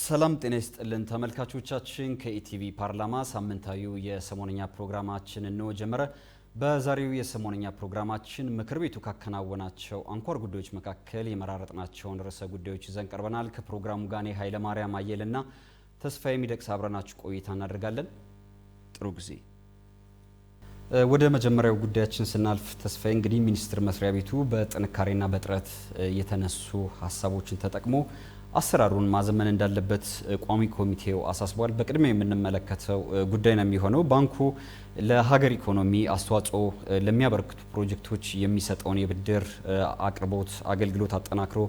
ሰላም ጤና ይስጥልን ተመልካቾቻችን ከኢቲቪ ፓርላማ ሳምንታዊው የሰሞነኛ ፕሮግራማችን ነው ጀመረ። በዛሬው የሰሞነኛ ፕሮግራማችን ምክር ቤቱ ካከናወናቸው አንኳር ጉዳዮች መካከል የመራረጥናቸውን ርዕሰ ጉዳዮች ይዘን ቀርበናል። ከፕሮግራሙ ጋር እኔ ኃይለ ማርያም አየልና ተስፋዬ ሚደቅስ አብረናችሁ ቆይታ እናደርጋለን። ጥሩ ጊዜ። ወደ መጀመሪያው ጉዳያችን ስናልፍ ተስፋዬ እንግዲህ ሚኒስቴር መስሪያ ቤቱ በጥንካሬና በጥረት የተነሱ ሀሳቦችን ተጠቅሞ አሰራሩን ማዘመን እንዳለበት ቋሚ ኮሚቴው አሳስቧል። በቅድሚያ የምንመለከተው ጉዳይ ነው የሚሆነው ባንኩ ለሀገር ኢኮኖሚ አስተዋጽኦ ለሚያበረክቱ ፕሮጀክቶች የሚሰጠውን የብድር አቅርቦት አገልግሎት አጠናክሮ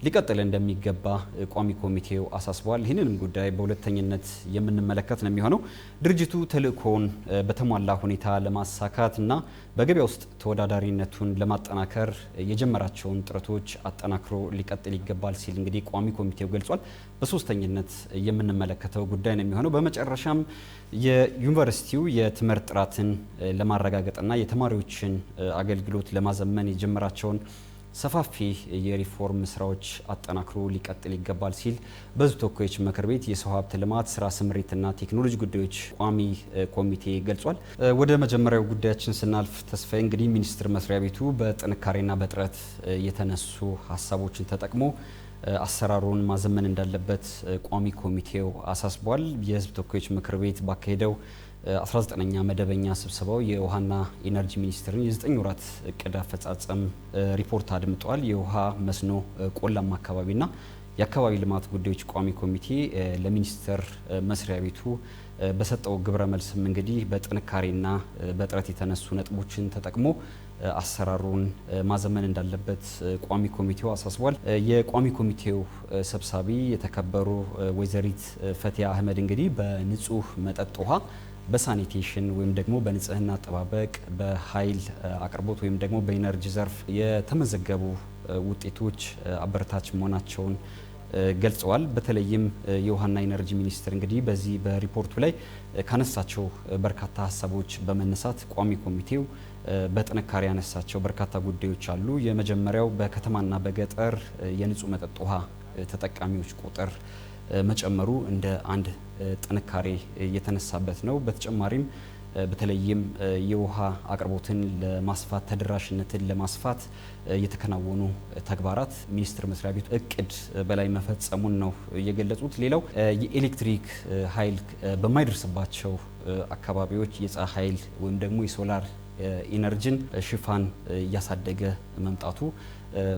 ሊቀጥል እንደሚገባ ቋሚ ኮሚቴው አሳስቧል። ይህንንም ጉዳይ በሁለተኝነት የምንመለከት ነው የሚሆነው ድርጅቱ ተልእኮውን በተሟላ ሁኔታ ለማሳካትና በገበያ ውስጥ ተወዳዳሪነቱን ለማጠናከር የጀመራቸውን ጥረቶች አጠናክሮ ሊቀጥል ይገባል ሲል እንግዲህ ቋሚ ኮሚቴው ገልጿል። በሶስተኝነት የምንመለከተው ጉዳይ ነው የሚሆነው በመጨረሻም የዩኒቨርሲቲው የትምህርት ጥራትን ለማረጋገጥና የተማሪዎችን አገልግሎት ለማዘመን የጀመራቸውን ሰፋፊ የሪፎርም ስራዎች አጠናክሮ ሊቀጥል ይገባል ሲል በሕዝብ ተወካዮች ምክር ቤት የሰው ሀብት ልማት ስራ ስምሪትና ቴክኖሎጂ ጉዳዮች ቋሚ ኮሚቴ ገልጿል። ወደ መጀመሪያው ጉዳያችን ስናልፍ ተስፋዬ እንግዲህ ሚኒስቴር መስሪያ ቤቱ በጥንካሬና በጥረት የተነሱ ሀሳቦችን ተጠቅሞ አሰራሩን ማዘመን እንዳለበት ቋሚ ኮሚቴው አሳስቧል። የሕዝብ ተወካዮች ምክር ቤት ባካሄደው 19ኛ መደበኛ ስብሰባው የውሃና ኢነርጂ ሚኒስቴርን የ9 ወራት እቅድ አፈጻጸም ሪፖርት አድምጧል። የውሃ መስኖ ቆላማ አካባቢና የአካባቢ ልማት ጉዳዮች ቋሚ ኮሚቴ ለሚኒስቴር መስሪያ ቤቱ በሰጠው ግብረ መልስም እንግዲህ በጥንካሬና በጥረት የተነሱ ነጥቦችን ተጠቅሞ አሰራሩን ማዘመን እንዳለበት ቋሚ ኮሚቴው አሳስቧል። የቋሚ ኮሚቴው ሰብሳቢ የተከበሩ ወይዘሪት ፈቲያ አህመድ እንግዲህ በንጹህ መጠጥ ውሃ በሳኒቴሽን ወይም ደግሞ በንጽህና አጠባበቅ በኃይል አቅርቦት ወይም ደግሞ በኢነርጂ ዘርፍ የተመዘገቡ ውጤቶች አበረታች መሆናቸውን ገልጸዋል። በተለይም የውሃና ኢነርጂ ሚኒስቴር እንግዲህ በዚህ በሪፖርቱ ላይ ካነሳቸው በርካታ ሀሳቦች በመነሳት ቋሚ ኮሚቴው በጥንካሬ ያነሳቸው በርካታ ጉዳዮች አሉ። የመጀመሪያው በከተማና በገጠር የንጹህ መጠጥ ውሃ ተጠቃሚዎች ቁጥር መጨመሩ እንደ አንድ ጥንካሬ የተነሳበት ነው። በተጨማሪም በተለይም የውሃ አቅርቦትን ለማስፋት ተደራሽነትን ለማስፋት የተከናወኑ ተግባራት ሚኒስቴር መስሪያ ቤቱ እቅድ በላይ መፈጸሙን ነው የገለጹት። ሌላው የኤሌክትሪክ ኃይል በማይደርስባቸው አካባቢዎች የፀሐይ ኃይል ወይም ደግሞ የሶላር ኢነርጂን ሽፋን እያሳደገ መምጣቱ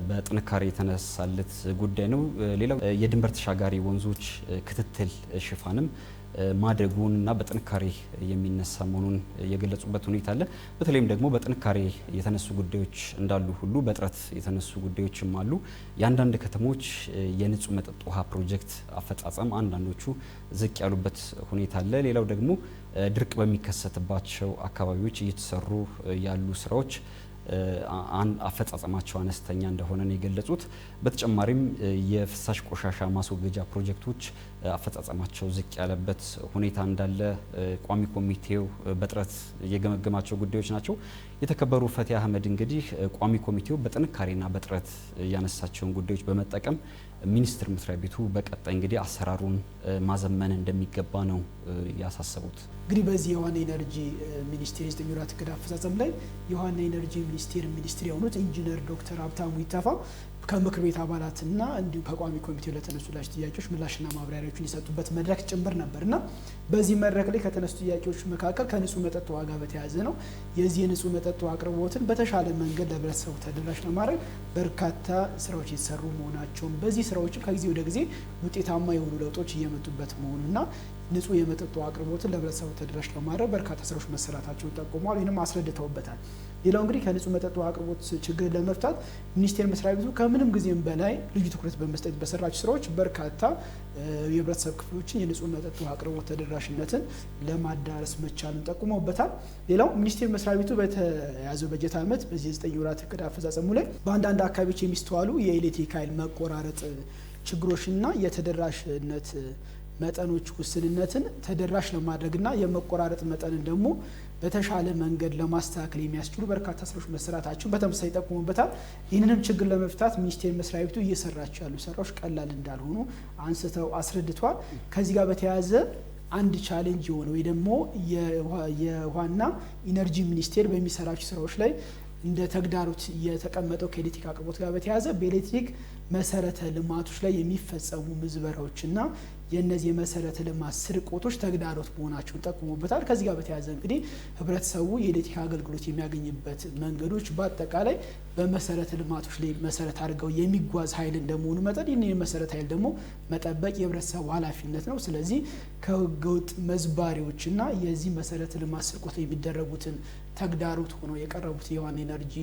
በጥንካሬ የተነሳለት ጉዳይ ነው። ሌላው የድንበር ተሻጋሪ ወንዞች ክትትል ሽፋንም ማደጉንና በጥንካሬ የሚነሳ መሆኑን የገለጹበት ሁኔታ አለ። በተለይም ደግሞ በጥንካሬ የተነሱ ጉዳዮች እንዳሉ ሁሉ በጥረት የተነሱ ጉዳዮችም አሉ። የአንዳንድ ከተሞች የንጹህ መጠጥ ውሃ ፕሮጀክት አፈጻጸም አንዳንዶቹ ዝቅ ያሉበት ሁኔታ አለ። ሌላው ደግሞ ድርቅ በሚከሰትባቸው አካባቢዎች እየተሰሩ ያሉ ስራዎች አፈጻጸማቸው አነስተኛ እንደሆነ ነው የገለጹት። በተጨማሪም የፍሳሽ ቆሻሻ ማስወገጃ ፕሮጀክቶች አፈጻጸማቸው ዝቅ ያለበት ሁኔታ እንዳለ ቋሚ ኮሚቴው በጥረት የገመገማቸው ጉዳዮች ናቸው። የተከበሩ ፈቲያ አህመድ እንግዲህ ቋሚ ኮሚቴው በጥንካሬና በጥረት ያነሳቸውን ጉዳዮች በመጠቀም ሚኒስቴር መስሪያ ቤቱ በቀጣይ እንግዲህ አሰራሩን ማዘመን እንደሚገባ ነው ያሳሰቡት። እንግዲህ በዚህ የውሃና ኢነርጂ ሚኒስቴር የ9 ወራት እቅድ አፈጻጸም ላይ የውሃና ኢነርጂ ሚኒስቴር የሆኑት ኢንጂነር ዶክተር ሀብታሙ ይተፋ ከምክር ቤት አባላትና እንዲሁም ከቋሚ ኮሚቴው ለተነሱላቸው ጥያቄዎች ምላሽና ማብራሪያዎችን የሰጡበት መድረክ ጭምር ነበርና በዚህ መድረክ ላይ ከተነሱ ጥያቄዎች መካከል ከንጹህ መጠጥ ውሃ ጋር በተያያዘ ነው። የዚህ የንጹህ መጠጥ ውሃ አቅርቦትን በተሻለ መንገድ ለህብረተሰቡ ተደራሽ ለማድረግ በርካታ ስራዎች የተሰሩ መሆናቸውን በዚህ ስራዎችም ከጊዜ ወደ ጊዜ ውጤታማ የሆኑ ለውጦች እየመጡበት መሆኑና ንጹህ የመጠጥ ውሃ አቅርቦትን ለህብረተሰቡ ተደራሽ ለማድረግ በርካታ ስራዎች መሰራታቸውን ጠቁመዋል። ይህንም አስረድተውበታል። ሌላው እንግዲህ ከንጹህ መጠጥ ውሃ አቅርቦት ችግር ለመፍታት ሚኒስቴር መስሪያ ቤቱ ከምንም ጊዜም በላይ ልዩ ትኩረት በመስጠት በሰራቸው ስራዎች በርካታ የህብረተሰብ ክፍሎችን የንጹህ መጠጥ ውሃ አቅርቦት ተደራሽነትን ለማዳረስ መቻሉን ጠቁመውበታል። ሌላው ሚኒስቴር መስሪያ ቤቱ በተያዘው በጀት ዓመት በዚህ 9 ወራት እቅድ አፈጻጸሙ ላይ በአንዳንድ አካባቢዎች የሚስተዋሉ የኤሌክትሪክ ኃይል መቆራረጥ ችግሮችና የተደራሽነት መጠኖች ውስንነትን ተደራሽ ለማድረግና የመቆራረጥ መጠንን ደግሞ በተሻለ መንገድ ለማስተካከል የሚያስችሉ በርካታ ስራዎች መሰራታቸውን በተመሳሳይ ጠቁሙበታል። ይህንንም ችግር ለመፍታት ሚኒስቴር መስሪያ ቤቱ እየሰራቸው ያሉ ስራዎች ቀላል እንዳልሆኑ አንስተው አስረድቷል። ከዚህ ጋር በተያያዘ አንድ ቻሌንጅ የሆነ ወይ ደግሞ የውሃና ኢነርጂ ሚኒስቴር በሚሰራቸው ስራዎች ላይ እንደ ተግዳሮት የተቀመጠው ከኤሌክትሪክ አቅርቦት ጋር በተያያዘ በኤሌክትሪክ መሰረተ ልማቶች ላይ የሚፈጸሙ ምዝበራዎችና የነዚህ የመሰረተ ልማት ስርቆቶች ተግዳሮት መሆናቸውን ጠቁሞበታል። ከዚህ ጋር በተያያዘ እንግዲህ ህብረተሰቡ የኤሌክትሪክ አገልግሎት የሚያገኝበት መንገዶች በአጠቃላይ በመሰረተ ልማቶች ላይ መሰረት አድርገው የሚጓዝ ኃይል እንደመሆኑ መጠን ይህን የመሰረተ ኃይል ደግሞ መጠበቅ የህብረተሰቡ ኃላፊነት ነው። ስለዚህ ከህገወጥ መዝባሪዎችና የዚህ መሰረተ ልማት ስርቆት የሚደረጉትን ተግዳሮት ሆነው የቀረቡት የውሃና ኢነርጂ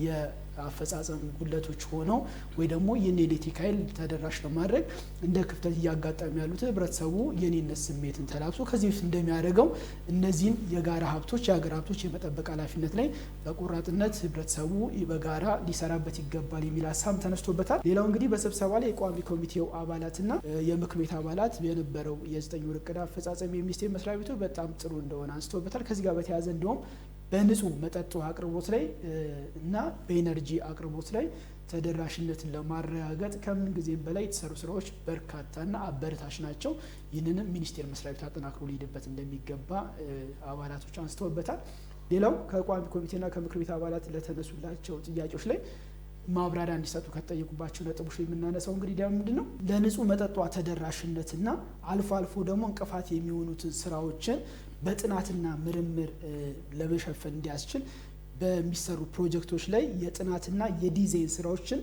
የአፈጻጸም ጉድለቶች ሆነው ወይ ደግሞ ይህን ኤሌክትሪክ ኃይል ተደራሽ ለማድረግ እንደ ክፍተት እያጋጠሙ ያሉት ህብረተሰቡ የኔነት ስሜትን ተላብሶ ከዚህ በፊት እንደሚያደርገው እነዚህን የጋራ ሀብቶች የሀገር ሀብቶች የመጠበቅ ኃላፊነት ላይ በቆራጥነት ህብረተሰቡ በጋራ ሊሰራበት ይገባል የሚል ሀሳብ ተነስቶበታል። ሌላው እንግዲህ በስብሰባ ላይ የቋሚ ኮሚቴው አባላትና የምክር ቤት አባላት የነበረው የ9 ወር እቅድ አፈጻጸም የሚኒስቴር መስሪያ ቤቱ በጣም ጥሩ እንደሆነ አንስቶበታል። ከዚህ ጋር በተያያዘ እንዲሁም በንጹህ መጠጥ ውሃ አቅርቦት ላይ እና በኢነርጂ አቅርቦት ላይ ተደራሽነትን ለማረጋገጥ ከምን ጊዜም በላይ የተሰሩ ስራዎች በርካታና አበረታች ናቸው። ይህንንም ሚኒስቴር መስሪያ ቤቱ አጠናክሮ ሊሄድበት እንደሚገባ አባላቶች አንስተውበታል። ሌላው ከቋሚ ኮሚቴና ከምክር ቤት አባላት ለተነሱላቸው ጥያቄዎች ላይ ማብራሪያ እንዲሰጡ ከተጠየቁባቸው ነጥቦች ላይ የምናነሳው እንግዲህ ደግሞ ምንድነው ለንጹህ መጠጥ ውሃ ተደራሽነትና አልፎ አልፎ ደግሞ እንቅፋት የሚሆኑትን ስራዎችን በጥናትና ምርምር ለመሸፈን እንዲያስችል በሚሰሩ ፕሮጀክቶች ላይ የጥናትና የዲዛይን ስራዎችን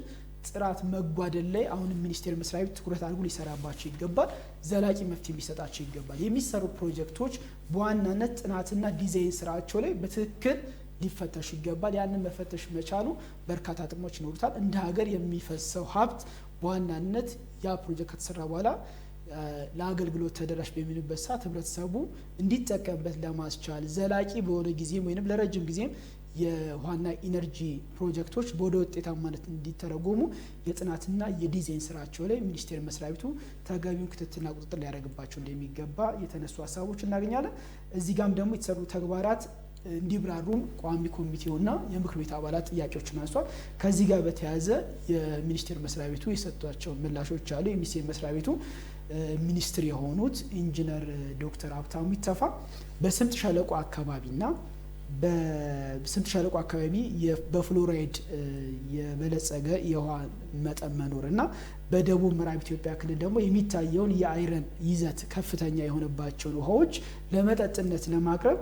ጥራት መጓደል ላይ አሁንም ሚኒስቴር መስሪያ ቤት ትኩረት አድርጎ ሊሰራባቸው ይገባል። ዘላቂ መፍትሄ ሊሰጣቸው ይገባል። የሚሰሩ ፕሮጀክቶች በዋናነት ጥናትና ዲዛይን ስራቸው ላይ በትክክል ሊፈተሹ ይገባል። ያንን መፈተሽ መቻሉ በርካታ ጥቅሞች ይኖሩታል። እንደ ሀገር የሚፈሰው ሀብት በዋናነት ያ ፕሮጀክት ከተሰራ በኋላ ለአገልግሎት ተደራሽ በሚሆንበት ሰዓት ህብረተሰቡ እንዲጠቀምበት ለማስቻል ዘላቂ በሆነ ጊዜም ወይም ለረጅም ጊዜም የውሃና ኢነርጂ ፕሮጀክቶች ወደ ውጤታማነት እንዲተረጎሙ የጥናትና የዲዛይን ስራቸው ላይ ሚኒስቴር መስሪያ ቤቱ ተገቢውን ክትትልና ቁጥጥር ሊያደርግባቸው እንደሚገባ የተነሱ ሀሳቦች እናገኛለን። እዚህ ጋም ደግሞ የተሰሩ ተግባራት እንዲብራሩም ቋሚ ኮሚቴውና የምክር ቤት አባላት ጥያቄዎችን አንሷል። ከዚህ ጋር በተያያዘ የሚኒስቴር መስሪያ ቤቱ የሰጧቸው ምላሾች አሉ። የሚኒስቴር መስሪያ ቤቱ ሚኒስትር የሆኑት ኢንጂነር ዶክተር ሀብታሙ ኢተፋ በስምጥ ሸለቆ አካባቢና በስምጥ ሸለቆ አካባቢ በፍሎራይድ የበለጸገ የውሃ መጠን መኖርና በደቡብ ምዕራብ ኢትዮጵያ ክልል ደግሞ የሚታየውን የአይረን ይዘት ከፍተኛ የሆነባቸውን ውሃዎች ለመጠጥነት ለማቅረብ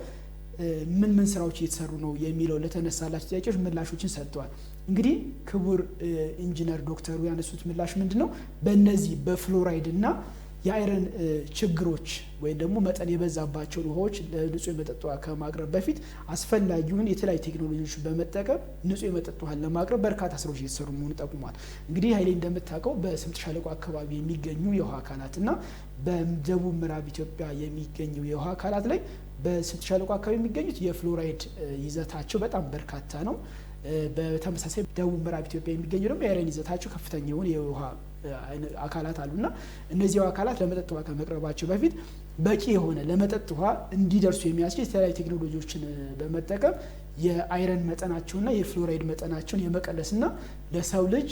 ምን ምን ስራዎች እየተሰሩ ነው የሚለው ለተነሳላቸው ጥያቄዎች ምላሾችን ሰጥተዋል። እንግዲህ ክቡር ኢንጂነር ዶክተሩ ያነሱት ምላሽ ምንድነው? በእነዚህ በፍሎራይድ እና የአይረን ችግሮች ወይም ደግሞ መጠን የበዛባቸውን ውሃዎች ለንጹህ የመጠጥ ውሃ ከማቅረብ በፊት አስፈላጊውን የተለያዩ ቴክኖሎጂዎች በመጠቀም ንጹህ የመጠጥ ውሃን ለማቅረብ በርካታ ስራዎች እየተሰሩ መሆኑን ጠቁሟል። እንግዲህ ኃይሌ እንደምታውቀው በስምጥ ሸለቆ አካባቢ የሚገኙ የውሃ አካላትና በደቡብ ምዕራብ ኢትዮጵያ የሚገኙ የውሃ አካላት ላይ በስምጥ ሸለቆ አካባቢ የሚገኙት የፍሎራይድ ይዘታቸው በጣም በርካታ ነው። በተመሳሳይ ደቡብ ምዕራብ ኢትዮጵያ የሚገኙ ደግሞ የአይረን ይዘታቸው ከፍተኛ የሆነ የውሃ አካላት አሉና እነዚህ አካላት ለመጠጥ ውሃ ከመቅረባቸው በፊት በቂ የሆነ ለመጠጥ ውሃ እንዲደርሱ የሚያስችል የተለያዩ ቴክኖሎጂዎችን በመጠቀም የአይረን መጠናቸውና የፍሎራይድ መጠናቸውን የመቀነስና ለሰው ልጅ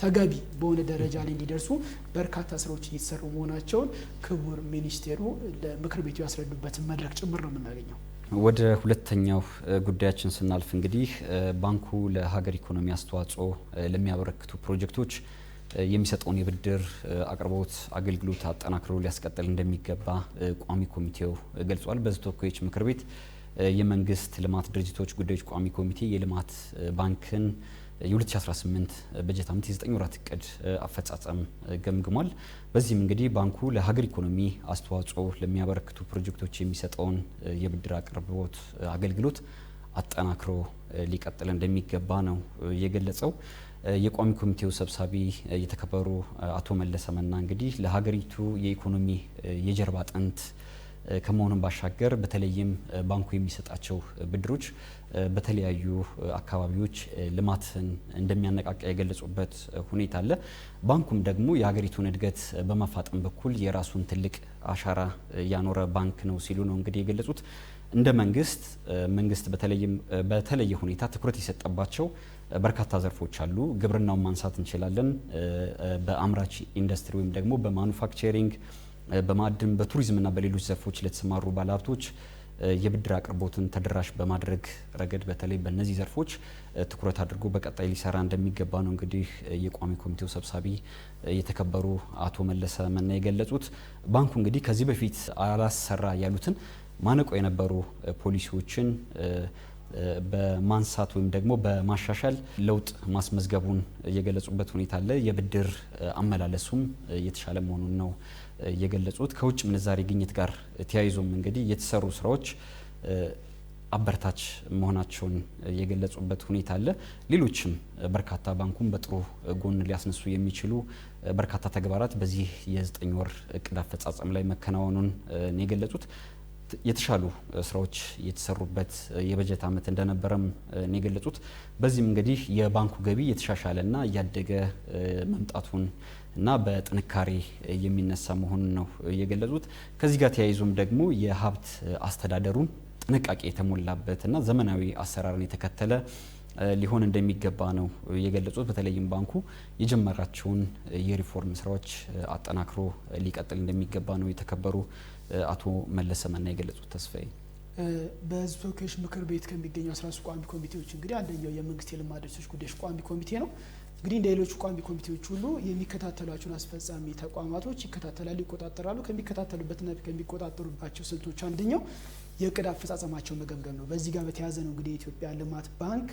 ተገቢ በሆነ ደረጃ ላይ እንዲደርሱ በርካታ ስራዎች እየተሰሩ መሆናቸውን ክቡር ሚኒስቴሩ ለምክር ቤቱ ያስረዱበትን መድረክ ጭምር ነው የምናገኘው። ወደ ሁለተኛው ጉዳያችን ስናልፍ እንግዲህ ባንኩ ለሀገር ኢኮኖሚ አስተዋጽኦ ለሚያበረክቱ ፕሮጀክቶች የሚሰጠውን የብድር አቅርቦት አገልግሎት አጠናክሮ ሊያስቀጥል እንደሚገባ ቋሚ ኮሚቴው ገልጿል። በሕዝብ ተወካዮች ምክር ቤት የመንግስት ልማት ድርጅቶች ጉዳዮች ቋሚ ኮሚቴ የልማት ባንክን የ2018 በጀት ዓመት የ9 ወራት እቅድ አፈጻጸም ገምግሟል። በዚህም እንግዲህ ባንኩ ለሀገር ኢኮኖሚ አስተዋጽኦ ለሚያበረክቱ ፕሮጀክቶች የሚሰጠውን የብድር አቅርቦት አገልግሎት አጠናክሮ ሊቀጥል እንደሚገባ ነው የገለጸው። የቋሚ ኮሚቴው ሰብሳቢ የተከበሩ አቶ መለሰ መና እንግዲህ ለሀገሪቱ የኢኮኖሚ የጀርባ አጥንት ከመሆኑም ባሻገር በተለይም ባንኩ የሚሰጣቸው ብድሮች በተለያዩ አካባቢዎች ልማትን እንደሚያነቃቃ የገለጹበት ሁኔታ አለ። ባንኩም ደግሞ የሀገሪቱን እድገት በማፋጠን በኩል የራሱን ትልቅ አሻራ ያኖረ ባንክ ነው ሲሉ ነው እንግዲህ የገለጹት። እንደ መንግስት በተለየ ሁኔታ ትኩረት የሰጠባቸው በርካታ ዘርፎች አሉ። ግብርናውን ማንሳት እንችላለን። በአምራች ኢንዱስትሪ ወይም ደግሞ በማኑፋክቸሪንግ፣ በማዕድን፣ በቱሪዝምና በሌሎች ዘርፎች ለተሰማሩ ባለሀብቶች የብድር አቅርቦትን ተደራሽ በማድረግ ረገድ በተለይ በእነዚህ ዘርፎች ትኩረት አድርጎ በቀጣይ ሊሰራ እንደሚገባ ነው እንግዲህ የቋሚ ኮሚቴው ሰብሳቢ የተከበሩ አቶ መለሰ መና የገለጹት። ባንኩ እንግዲህ ከዚህ በፊት አላሰራ ያሉትን ማነቆ የነበሩ ፖሊሲዎችን በማንሳት ወይም ደግሞ በማሻሻል ለውጥ ማስመዝገቡን የገለጹበት ሁኔታ አለ። የብድር አመላለሱም የተሻለ መሆኑን ነው የገለጹት። ከውጭ ምንዛሬ ግኝት ጋር ተያይዞም እንግዲህ የተሰሩ ስራዎች አበረታች መሆናቸውን የገለጹበት ሁኔታ አለ። ሌሎችም በርካታ ባንኩን በጥሩ ጎን ሊያስነሱ የሚችሉ በርካታ ተግባራት በዚህ የ9 ወር እቅድ አፈጻጸም ላይ መከናወኑን ነው የገለጹት። የተሻሉ ስራዎች የተሰሩበት የበጀት ዓመት እንደነበረም ነው የገለጹት። በዚህም እንግዲህ የባንኩ ገቢ የተሻሻለና እያደገ መምጣቱን እና በጥንካሬ የሚነሳ መሆኑን ነው የገለጹት። ከዚህ ጋር ተያይዞም ደግሞ የሀብት አስተዳደሩን ጥንቃቄ የተሞላበትና ዘመናዊ አሰራርን የተከተለ ሊሆን እንደሚገባ ነው የገለጹት። በተለይም ባንኩ የጀመራቸውን የሪፎርም ስራዎች አጠናክሮ ሊቀጥል እንደሚገባ ነው የተከበሩ አቶ መለሰ መና የገለጹት። ተስፋዬ በህዝብ ተወካዮች ምክር ቤት ከሚገኙ 13 ቋሚ ኮሚቴዎች እንግዲህ አንደኛው የመንግስት የልማት ድርጅቶች ጉዳዮች ቋሚ ኮሚቴ ነው። እንግዲህ እንደ ሌሎች ቋሚ ኮሚቴዎች ሁሉ የሚከታተሏቸውን አስፈጻሚ ተቋማቶች ይከታተላሉ፣ ይቆጣጠራሉ። ከሚከታተሉበትና ከሚቆጣጠሩባቸው ስልቶች አንደኛው የእቅድ አፈጻጸማቸው መገምገም ነው። በዚህ ጋር በተያያዘ ነው እንግዲህ የኢትዮጵያ ልማት ባንክ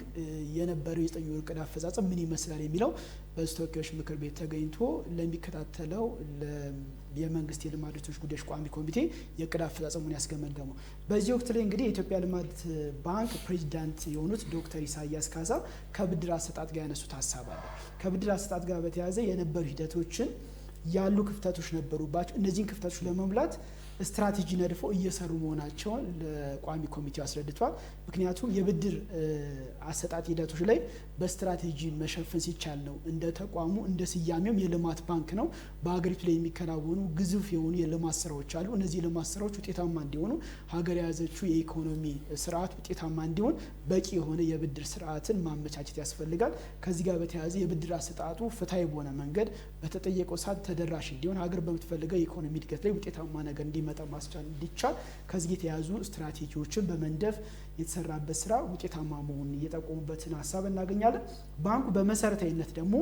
የነበረው የ9 ወር እቅድ አፈጻጸም ምን ይመስላል የሚለው በህዝብ ተወካዮች ምክር ቤት ተገኝቶ ለሚከታተለው የመንግስት የልማት ድርጅቶች ጉዳዮች ቋሚ ኮሚቴ የእቅድ አፈጻጸሙን ያስገመገመው። በዚህ ወቅት ላይ እንግዲህ የኢትዮጵያ ልማት ባንክ ፕሬዚዳንት የሆኑት ዶክተር ኢሳያስ ካሳ ከብድር አሰጣጥ ጋር ያነሱት ሀሳብ አለ። ከብድር አሰጣጥ ጋር በተያያዘ የነበሩ ሂደቶችን ያሉ ክፍተቶች ነበሩባቸው። እነዚህን ክፍተቶች ለመሙላት ስትራቴጂ ነድፈው እየሰሩ መሆናቸውን ለቋሚ ኮሚቴው አስረድቷል። ምክንያቱም የብድር አሰጣጥ ሂደቶች ላይ በስትራቴጂ መሸፈን ሲቻል ነው። እንደ ተቋሙ እንደ ስያሜውም የልማት ባንክ ነው። በሀገሪቱ ላይ የሚከናወኑ ግዙፍ የሆኑ የልማት ስራዎች አሉ። እነዚህ የልማት ስራዎች ውጤታማ እንዲሆኑ ሀገር የያዘችው የኢኮኖሚ ስርዓት ውጤታማ እንዲሆን በቂ የሆነ የብድር ስርዓትን ማመቻቸት ያስፈልጋል። ከዚህ ጋር በተያያዘ የብድር አሰጣጡ ፍትሐዊ በሆነ መንገድ በተጠየቀው ሰዓት ተደራሽ እንዲሆን ሀገር በምትፈልገው የኢኮኖሚ እድገት ላይ ውጤታማ ነገር እንዲመጣ ማስቻል እንዲቻል ከዚህ የተያዙ ስትራቴጂዎችን በመንደፍ የተሰራበት ስራ ውጤታማ መሆኑን እየጠቆሙበትን ሀሳብ እናገኛለን። ባንኩ በመሰረታዊነት ደግሞ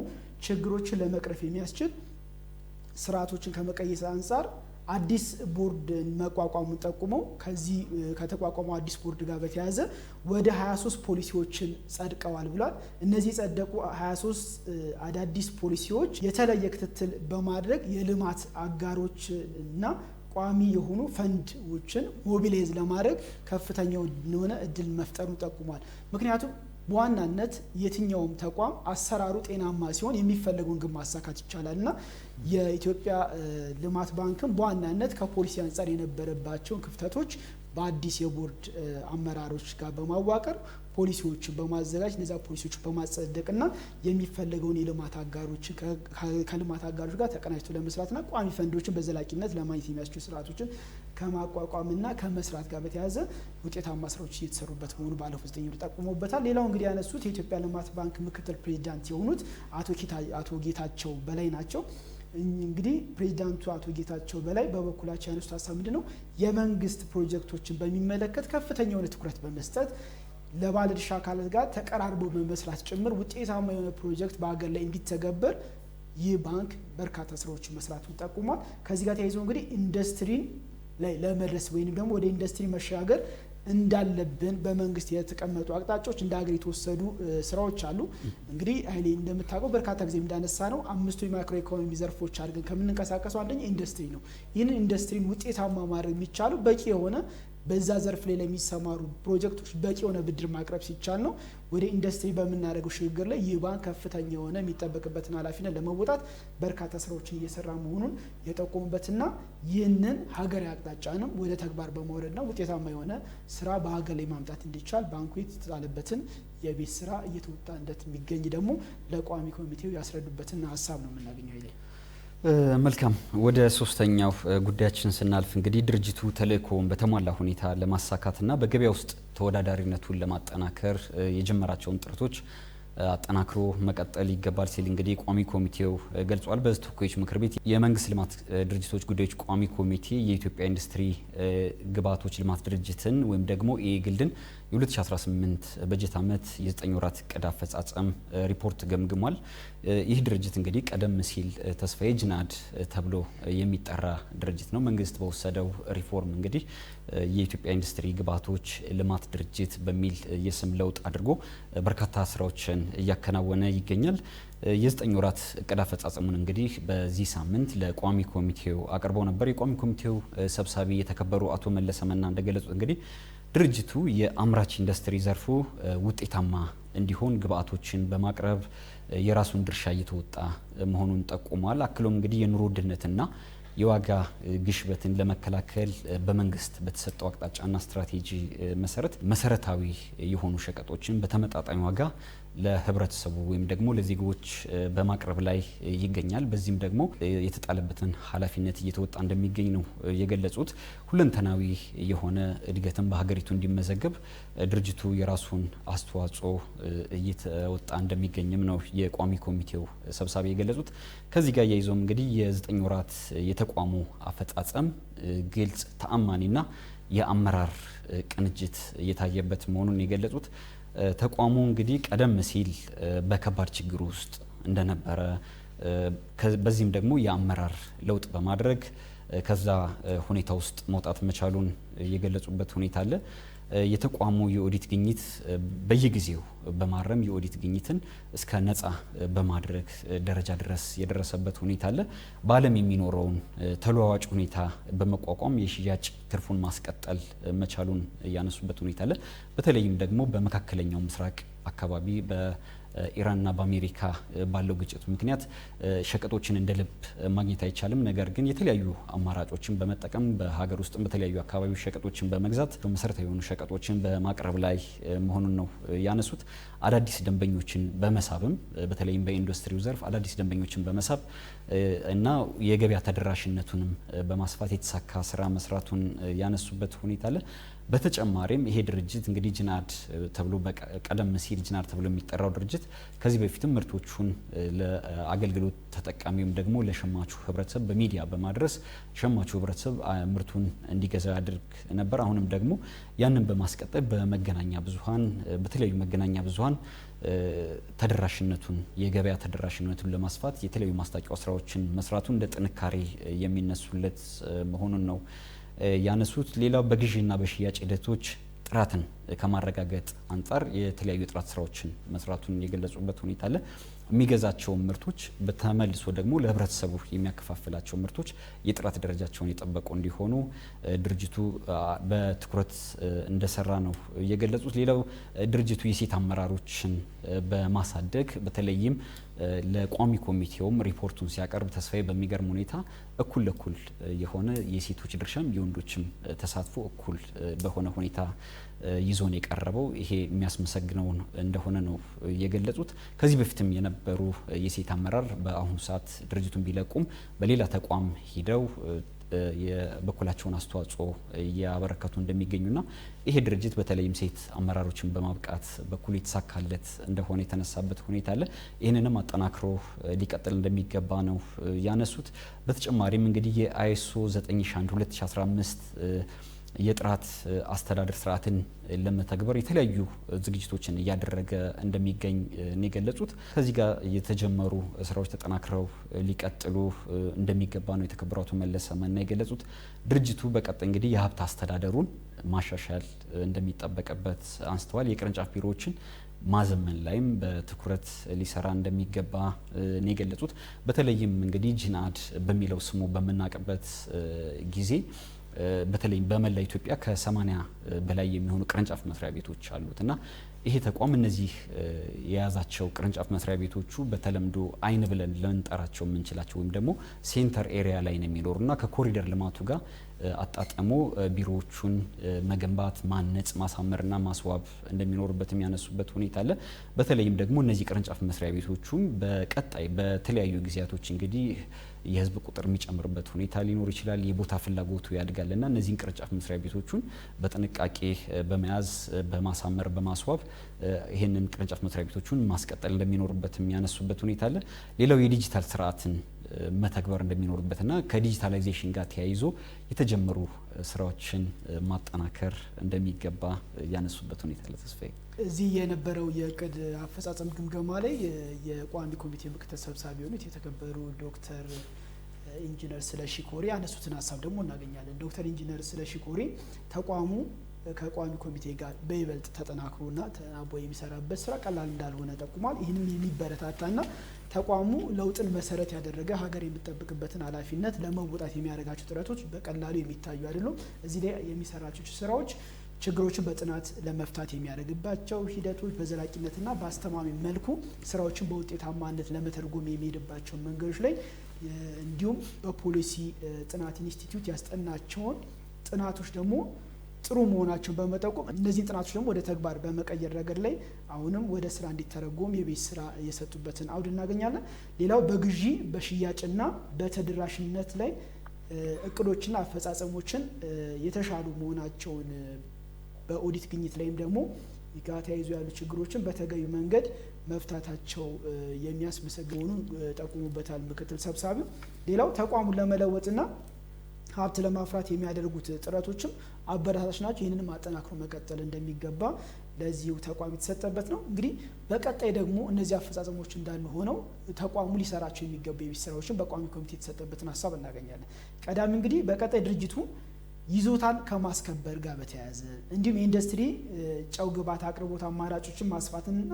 ችግሮችን ለመቅረፍ የሚያስችል ስርዓቶችን ከመቀየስ አንጻር አዲስ ቦርድ መቋቋሙን ጠቁመው ከዚህ ከተቋቋመው አዲስ ቦርድ ጋር በተያያዘ ወደ 23 ፖሊሲዎችን ጸድቀዋል ብሏል። እነዚህ የጸደቁ 23 አዳዲስ ፖሊሲዎች የተለየ ክትትል በማድረግ የልማት አጋሮች እና ቋሚ የሆኑ ፈንዶችን ሞቢላይዝ ለማድረግ ከፍተኛው የሆነ እድል መፍጠሩን ጠቁሟል። ምክንያቱም በዋናነት የትኛውም ተቋም አሰራሩ ጤናማ ሲሆን የሚፈለገውን ግብ ማሳካት ይቻላልና የኢትዮጵያ ልማት ባንክም በዋናነት ከፖሊሲ አንጻር የነበረባቸውን ክፍተቶች በአዲስ የቦርድ አመራሮች ጋር በማዋቀር ፖሊሲዎችን በማዘጋጅ እነዛ ፖሊሲዎች በማጸደቅና የሚፈለገውን የልማት አጋሮች ከልማት አጋሮች ጋር ተቀናጅቶ ለመስራትና ቋሚ ፈንዶችን በዘላቂነት ለማግኘት የሚያስችሉ ስርዓቶችን ከማቋቋምና ከመስራት ጋር በተያያዘ ውጤታማ ስራዎች እየተሰሩበት መሆኑ ባለፉት 9 ወር ጠቁመውበታል። ሌላው እንግዲህ ያነሱት የኢትዮጵያ ልማት ባንክ ምክትል ፕሬዚዳንት የሆኑት አቶ ጌታቸው በላይ ናቸው። እንግዲህ ፕሬዚዳንቱ አቶ ጌታቸው በላይ በበኩላቸው ያነሱት ሀሳብ ምንድነው? የመንግስት ፕሮጀክቶችን በሚመለከት ከፍተኛ የሆነ ትኩረት በመስጠት ለባለድርሻ አካላት ጋር ተቀራርቦ በመስራት ጭምር ውጤታማ የሆነ ፕሮጀክት በሀገር ላይ እንዲተገበር ይህ ባንክ በርካታ ስራዎችን መስራቱን ጠቁሟል። ከዚህ ጋር ተያይዞ እንግዲህ ኢንዱስትሪን ላይ ለመድረስ ወይንም ደግሞ ወደ ኢንዱስትሪ መሻገር እንዳለብን በመንግስት የተቀመጡ አቅጣጫዎች እንደ ሀገር የተወሰዱ ስራዎች አሉ። እንግዲህ ኃይሌ እንደምታውቀው በርካታ ጊዜ እንዳነሳ ነው 5 የማክሮ ኢኮኖሚ ዘርፎች አድርገን ከምንንቀሳቀሰው አንደኛ ኢንዱስትሪ ነው። ይህንን ኢንዱስትሪን ውጤታማ ማድረግ የሚቻለው በቂ የሆነ በዛ ዘርፍ ላይ ለሚሰማሩ ፕሮጀክቶች በቂ የሆነ ብድር ማቅረብ ሲቻል ነው ወደ ኢንዱስትሪ በምናደርገው ሽግግር ላይ ይህ ባንክ ከፍተኛ የሆነ የሚጠበቅበትን ኃላፊነት ለመወጣት በርካታ ስራዎችን እየሰራ መሆኑን የጠቆሙበትና ይህንን ሀገራዊ አቅጣጫንም ወደ ተግባር በማውረድና ውጤታማ የሆነ ስራ በሀገር ላይ ማምጣት እንዲቻል ባንኩ የተጣለበትን የቤት ስራ እየተወጣ እንደሚገኝ ደግሞ ለቋሚ ኮሚቴው ያስረዱበትና ሀሳብ ነው የምናገኘው ይላል። መልካም ወደ ሶስተኛው ጉዳያችን ስናልፍ እንግዲህ ድርጅቱ ተልእኮውን በተሟላ ሁኔታ ለማሳካትና በገበያ ውስጥ ተወዳዳሪነቱን ለማጠናከር የጀመራቸውን ጥረቶች አጠናክሮ መቀጠል ይገባል ሲል እንግዲህ ቋሚ ኮሚቴው ገልጿል። በሕዝብ ተወካዮች ምክር ቤት የመንግስት ልማት ድርጅቶች ጉዳዮች ቋሚ ኮሚቴ የኢትዮጵያ ኢንዱስትሪ ግብዓቶች ልማት ድርጅትን ወይም ደግሞ ኢግልድን የ2018 በጀት ዓመት የ9 ወራት እቅድ አፈጻጸም ሪፖርት ገምግሟል። ይህ ድርጅት እንግዲህ ቀደም ሲል ተስፋዬ ጅናድ ተብሎ የሚጠራ ድርጅት ነው። መንግስት በወሰደው ሪፎርም እንግዲህ የኢትዮጵያ ኢንዱስትሪ ግብዓቶች ልማት ድርጅት በሚል የስም ለውጥ አድርጎ በርካታ ስራዎችን እያከናወነ ይገኛል። የ9 ወራት እቅድ አፈጻጸሙን እንግዲህ በዚህ ሳምንት ለቋሚ ኮሚቴው አቅርበው ነበር። የቋሚ ኮሚቴው ሰብሳቢ የተከበሩ አቶ መለሰ መና እንደገለጹት እንግዲህ ድርጅቱ የአምራች ኢንዱስትሪ ዘርፉ ውጤታማ እንዲሆን ግብዓቶችን በማቅረብ የራሱን ድርሻ እየተወጣ መሆኑን ጠቁሟል። አክሎም እንግዲህ የኑሮ ውድነትና የዋጋ ግሽበትን ለመከላከል በመንግስት በተሰጠው አቅጣጫና ስትራቴጂ መሰረታዊ የሆኑ ሸቀጦችን በተመጣጣኝ ዋጋ ለህብረተሰቡ ወይም ደግሞ ለዜጎች በማቅረብ ላይ ይገኛል። በዚህም ደግሞ የተጣለበትን ኃላፊነት እየተወጣ እንደሚገኝ ነው የገለጹት። ሁለንተናዊ የሆነ እድገትን በሀገሪቱ እንዲመዘገብ ድርጅቱ የራሱን አስተዋጽኦ እየተወጣ እንደሚገኝም ነው የቋሚ ኮሚቴው ሰብሳቢ የገለጹት። ከዚህ ጋር ያይዞም እንግዲህ የ9 ወራት የተቋሙ አፈጻጸም ግልጽ፣ ተአማኒና የአመራር ቅንጅት እየታየበት መሆኑን የገለጹት ተቋሙ እንግዲህ ቀደም ሲል በከባድ ችግር ውስጥ እንደነበረ በዚህም ደግሞ የአመራር ለውጥ በማድረግ ከዛ ሁኔታ ውስጥ መውጣት መቻሉን የገለጹበት ሁኔታ አለ። የተቋሙ የኦዲት ግኝት በየጊዜው በማረም የኦዲት ግኝትን እስከ ነፃ በማድረግ ደረጃ ድረስ የደረሰበት ሁኔታ አለ። በዓለም የሚኖረውን ተለዋዋጭ ሁኔታ በመቋቋም የሽያጭ ትርፉን ማስቀጠል መቻሉን ያነሱበት ሁኔታ አለ። በተለይም ደግሞ በመካከለኛው ምስራቅ አካባቢ በኢራንና በአሜሪካ ባለው ግጭት ምክንያት ሸቀጦችን እንደ ልብ ማግኘት አይቻልም። ነገር ግን የተለያዩ አማራጮችን በመጠቀም በሀገር ውስጥም በተለያዩ አካባቢዎች ሸቀጦችን በመግዛት መሰረታዊ የሆኑ ሸቀጦችን በማቅረብ ላይ መሆኑን ነው ያነሱት። አዳዲስ ደንበኞችን በመሳብም በተለይም በኢንዱስትሪው ዘርፍ አዳዲስ ደንበኞችን በመሳብ እና የገበያ ተደራሽነቱንም በማስፋት የተሳካ ስራ መስራቱን ያነሱበት ሁኔታ አለ። በተጨማሪም ይሄ ድርጅት እንግዲህ ጅናድ ተብሎ ቀደም ሲል ጅናድ ተብሎ የሚጠራው ድርጅት ከዚህ በፊትም ምርቶቹን ለአገልግሎት ተጠቃሚውም ደግሞ ለሸማቹ ህብረተሰብ በሚዲያ በማድረስ ሸማቹ ህብረተሰብ ምርቱን እንዲገዛ ያደርግ ነበር። አሁንም ደግሞ ያንን በማስቀጠል በመገናኛ ብዙሃን በተለያዩ መገናኛ ብዙሃን ተደራሽነቱን የገበያ ተደራሽነቱን ለማስፋት የተለያዩ ማስታወቂያ ስራዎችን መስራቱ እንደ ጥንካሬ የሚነሱለት መሆኑን ነው ያነሱት። ሌላው በግዢና በሽያጭ ሂደቶች ጥራትን ከማረጋገጥ አንጻር የተለያዩ የጥራት ስራዎችን መስራቱን የገለጹበት ሁኔታ አለ። የሚገዛቸው ምርቶች በተመልሶ ደግሞ ለህብረተሰቡ የሚያከፋፍላቸው ምርቶች የጥራት ደረጃቸውን የጠበቁ እንዲሆኑ ድርጅቱ በትኩረት እንደሰራ ነው የገለጹት። ሌላው ድርጅቱ የሴት አመራሮችን በማሳደግ በተለይም ለቋሚ ኮሚቴውም ሪፖርቱን ሲያቀርብ ተስፋዬ በሚገርም ሁኔታ እኩል ለኩል የሆነ የሴቶች ድርሻም የወንዶችም ተሳትፎ እኩል በሆነ ሁኔታ ይዞን የቀረበው ይሄ የሚያስመሰግነው እንደሆነ ነው የገለጹት። ከዚህ በፊትም የነበሩ የሴት አመራር በአሁኑ ሰዓት ድርጅቱን ቢለቁም በሌላ ተቋም ሂደው የበኩላቸውን አስተዋጽኦ እያበረከቱ እንደሚገኙና ይሄ ድርጅት በተለይም ሴት አመራሮችን በማብቃት በኩል የተሳካለት እንደሆነ የተነሳበት ሁኔታ አለ። ይህንንም አጠናክሮ ሊቀጥል እንደሚገባ ነው ያነሱት። በተጨማሪም እንግዲህ የአይኤስኦ 9001/2015 የጥራት አስተዳደር ስርዓትን ለመተግበር የተለያዩ ዝግጅቶችን እያደረገ እንደሚገኝ ነው የገለጹት። ከዚህ ጋር የተጀመሩ ስራዎች ተጠናክረው ሊቀጥሉ እንደሚገባ ነው የተከበሩ አቶ መለሰ መና የገለጹት። ድርጅቱ በቀጣይ እንግዲህ የሀብት አስተዳደሩን ማሻሻል እንደሚጠበቅበት አንስተዋል። የቅርንጫፍ ቢሮዎችን ማዘመን ላይም በትኩረት ሊሰራ እንደሚገባ ነው የገለጹት። በተለይም እንግዲህ ጅናድ በሚለው ስሙ በምናውቅበት ጊዜ በተለይ በመላ ኢትዮጵያ ከ80 በላይ የሚሆኑ ቅርንጫፍ መስሪያ ቤቶች አሉትና ይሄ ተቋም እነዚህ የያዛቸው ቅርንጫፍ መስሪያ ቤቶቹ በተለምዶ አይን ብለን ልንጠራቸው የምንችላቸው ወይም ደግሞ ሴንተር ኤሪያ ላይ ነው የሚኖሩና ከኮሪደር ልማቱ ጋር አጣጥሞ ቢሮዎቹን መገንባት፣ ማነጽ፣ ማሳመርና ማስዋብ እንደሚኖርበት የሚያነሱበት ሁኔታ አለ። በተለይም ደግሞ እነዚህ ቅርንጫፍ መስሪያ ቤቶቹም በቀጣይ በተለያዩ ጊዜያቶች እንግዲህ የህዝብ ቁጥር የሚጨምርበት ሁኔታ ሊኖር ይችላል። የቦታ ፍላጎቱ ያድጋልና እነዚህን ቅርንጫፍ መስሪያ ቤቶቹን በጥንቃቄ በመያዝ በማሳመር በማስዋብ ይህንን ቅርንጫፍ መስሪያ ቤቶቹን ማስቀጠል እንደሚኖርበት የሚያነሱበት ሁኔታ አለ። ሌላው የዲጂታል ስርዓትን መተግበር እንደሚኖርበትና ከዲጂታላይዜሽን ጋር ተያይዞ የተጀመሩ ስራዎችን ማጠናከር እንደሚገባ ያነሱበት ሁኔታ አለ። ተስፋዬ እዚህ የነበረው የእቅድ አፈጻጸም ግምገማ ላይ የቋሚ ኮሚቴ ምክትል ሰብሳቢ የሆኑት የተከበሩ ዶክተር ኢንጂነር ስለሺ ኮሬ ያነሱትን ሀሳብ ደግሞ እናገኛለን። ዶክተር ኢንጂነር ስለሺ ኮሬ ተቋሙ ከቋሚ ኮሚቴ ጋር በይበልጥ ተጠናክሮና ተናቦ የሚሰራበት ስራ ቀላል እንዳልሆነ ጠቁሟል። ይህንም የሚበረታታና ተቋሙ ለውጥን መሰረት ያደረገ ሀገር የሚጠብቅበትን ኃላፊነት ለመወጣት የሚያደርጋቸው ጥረቶች በቀላሉ የሚታዩ አይደሉም። እዚህ ላይ የሚሰራቸው ስራዎች ችግሮችን በጥናት ለመፍታት የሚያደርግባቸው ሂደቶች በዘላቂነትና በአስተማማኝ መልኩ ስራዎችን በውጤታማነት ለመተርጎም የሚሄድባቸው መንገዶች ላይ እንዲሁም በፖሊሲ ጥናት ኢንስቲትዩት ያስጠናቸውን ጥናቶች ደግሞ ጥሩ መሆናቸውን በመጠቆም እነዚህን ጥናቶች ደግሞ ወደ ተግባር በመቀየር ረገድ ላይ አሁንም ወደ ስራ እንዲተረጎም የቤት ስራ የሰጡበትን አውድ እናገኛለን። ሌላው በግዢ በሽያጭና በተደራሽነት ላይ እቅዶችና አፈጻጸሞችን የተሻሉ መሆናቸውን በኦዲት ግኝት ላይም ደግሞ ጋር ተያይዞ ያሉ ችግሮችን በተገቢ መንገድ መፍታታቸው የሚያስመሰግኑ ጠቁሙበታል ምክትል ሰብሳቢው። ሌላው ተቋሙን ለመለወጥና ሀብት ለማፍራት የሚያደርጉት ጥረቶችም አበረታች ናቸው። ይህንንም አጠናክሮ መቀጠል እንደሚገባ ለዚሁ ተቋም የተሰጠበት ነው። እንግዲህ በቀጣይ ደግሞ እነዚህ አፈጻጸሞች እንዳሉ ሆነው ተቋሙ ሊሰራቸው የሚገቡ የቤት ስራዎችን በቋሚ ኮሚቴ የተሰጠበትን ሀሳብ እናገኛለን። ቀዳሚ እንግዲህ በቀጣይ ድርጅቱ ይዞታን ከማስከበር ጋር በተያያዘ እንዲሁም የኢንዱስትሪ ጨው ግብዓት አቅርቦት አማራጮችን ማስፋትና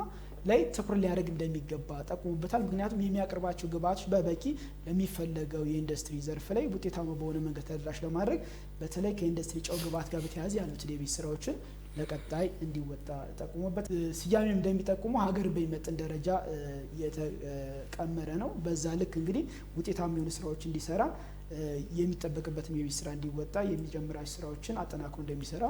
ላይ ትኩረት ሊያደርግ እንደሚገባ ጠቁሙበታል። ምክንያቱም የሚያቀርባቸው ግብዓቶች በበቂ ለሚፈለገው የኢንዱስትሪ ዘርፍ ላይ ውጤታማ በሆነ መንገድ ተደራሽ ለማድረግ በተለይ ከኢንዱስትሪ ጨው ግብዓት ጋር በተያያዘ ያሉትን የቤት ስራዎችን ለቀጣይ እንዲወጣ ጠቁሙበት። ስያሜም እንደሚጠቁመው ሀገር በሚመጥን ደረጃ የተቀመረ ነው። በዛ ልክ እንግዲህ ውጤታማ የሆኑ ስራዎች እንዲሰራ የሚጠበቅበትን የቤት ስራ እንዲወጣ የሚጀምራቸው ስራዎችን አጠናክሮ እንደሚሰራ